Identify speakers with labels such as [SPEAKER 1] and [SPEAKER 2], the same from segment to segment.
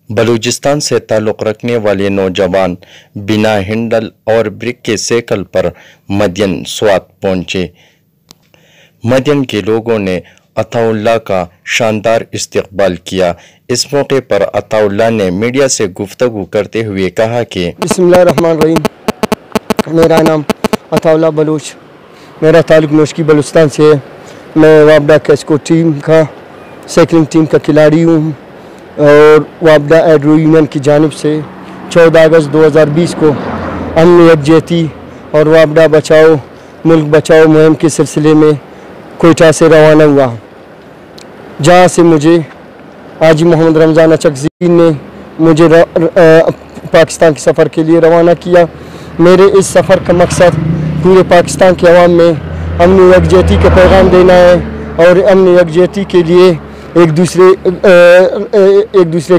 [SPEAKER 1] बलूचिस्तान से ताल्लुक़ रखने वाले नौजवान बिना हैंडल और ब्रेक के साइकिल पर मदीन स्वात पहुंचे। मदीन के लोगों ने अताउल्लाह का शानदार इस्तकबाल किया। इस मौके पर अताउल्लाह ने मीडिया से गुफ्तगू करते हुए कहा कि
[SPEAKER 2] बिस्मिल्लाहिर्रहमानिर्रहीम, मेरा नाम अताउल्लाह बलूच, मेरा ताल्लुक़ नौशकी बलूचिस्तान से है। मैं वापडा कैस्को टीम का साइकिलिंग टीम का खिलाड़ी हूँ और वापडा एड्रो यूनियन की जानिब से 14 अगस्त 2020 को अमन यकजहती और वापडा बचाओ मुल्क बचाओ मुहिम के सिलसिले में कोयटा से रवाना हुआ, जहाँ से मुझे हाजी मोहम्मद रमज़ान अचकज़ई ने मुझे पाकिस्तान के सफ़र के लिए रवाना किया। मेरे इस सफ़र का मकसद पूरे पाकिस्तान के अवाम में अमन यकजहती का पैगाम देना है और अमन यकजहती के लिए एक दूसरे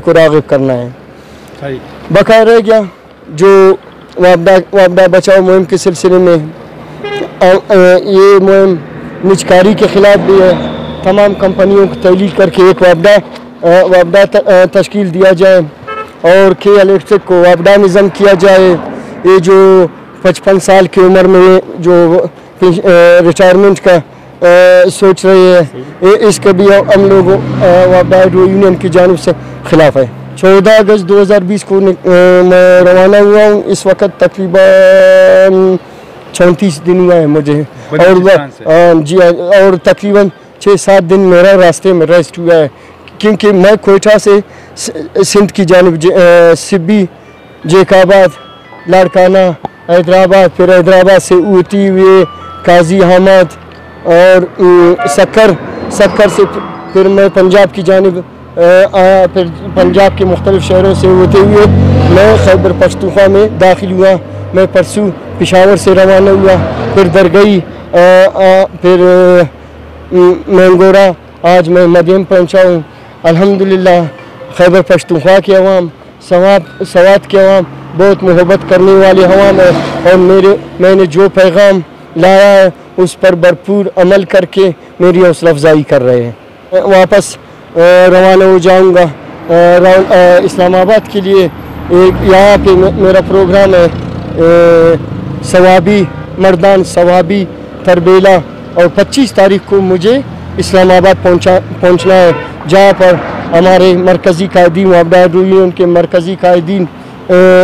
[SPEAKER 2] को राग़िब करना है। बकाया रह गया जो वापडा बचाओ मुहिम के सिलसिले में ये मुहिम निजकारी के ख़िलाफ़ भी है। तमाम कंपनियों को तहलील करके एक वापडा तश्कील दिया जाए और के इलेक्ट्रिक को वापडा निज़म किया जाए। ये जो 55 साल की उम्र में जो रिटायरमेंट का सोच रही है, इसका भी हम लोग वापडा यूनियन की जानिब से ख़िलाफ़ है। 14 अगस्त 2020 को मैं रवाना हुआ हूँ। इस वक्त तकरीबन 34 दिन हुआ है मुझे और जी और तकरीबन 6-7 दिन मेरा रास्ते में रेस्ट हुआ है, क्योंकि मैं कोयटा से सिंध की जानिब सिब्बी, जेकाबाद, लाड़काना, हैदराबाद, फिर हैदराबाद से ऊटी हुए काजी अहमद और सक्कर से फिर मैं पंजाब की जानिब आया। फिर पंजाब के मुख्तलिफ शहरों से होते हुए मैं खैबर पख्तूनख्वा में दाखिल हुआ। मैं परसों पेशावर से रवाना हुआ, फिर दरगई, फिर मैंगोरा, आज मैं मदीन पहुंचा हूँ। अल्हम्दुलिल्लाह खैबर पख्तूनख्वा के अवाम, सवात के अवाम बहुत मोहब्बत करने वाले अवाम है और मैंने जो पैगाम लाया है उस पर भरपूर अमल करके मेरी हौसला अफजाई कर रहे हैं। वापस रवाना हो जाऊँगा इस्लामाबाद के लिए। यहाँ पे मेरा प्रोग्राम है सवाबी मर्दान सवाबी तरबेला और 25 तारीख को मुझे इस्लामाबाद पहुँचना है, जहाँ पर हमारे मरकज़ी कायदीन वापडा यूनियन के मरकज़ी कायदीन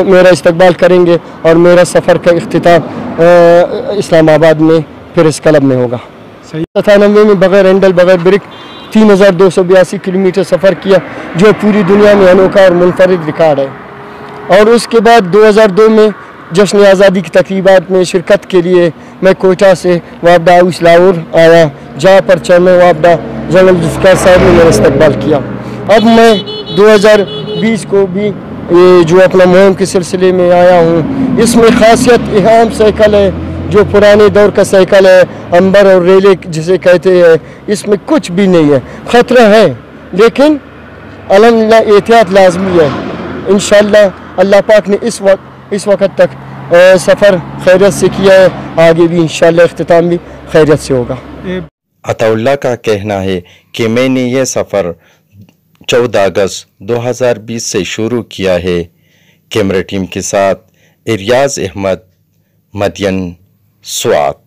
[SPEAKER 2] मेरा इस्तकबाल करेंगे और मेरा सफ़र का इख्तिताम इस्लामाबाद में फिर इस क्लब में होगा। 97 में बग़ैर हैंडल बग़ैर ब्रेक 3282 किलोमीटर सफ़र किया, जो पूरी दुनिया में अनोखा और मुनफरिद रिकॉर्ड है। और उसके बाद 2002 में जश्न आज़ादी की तक़रीबात में शिरकत के लिए मैं कोयटा से वापडा हाउस लाहौर आया, जहाँ पर चेयरमैन वापडा जनरल जुल्फ़िकार साहब ने मेरा इस्तकबाल किया। अब मैं 2020 को भी ये जो अपना मुहिम के सिलसिले में आया हूँ। इसमें ख़ासियत अहम साइकिल है, जो पुराने दौर का साइकिल है, अंबर और रेले जिसे कहते हैं। इसमें कुछ भी नहीं है, ख़तरा है लेकिन अल्हम्दुलिल्लाह एहतियात लाजमी है। इंशाअल्लाह अल्लाह पाक ने इस वक्त तक सफ़र खैरियत से किया है, आगे भी इंशाअल्लाह इख्तिताम भी खैरियत से होगा।
[SPEAKER 1] अताउल्लाह का कहना है कि मैंने यह सफ़र 14 अगस्त 2020 से शुरू किया है। कैमरा टीम के साथ इरियाज़ अहमद, मदीन स्वात।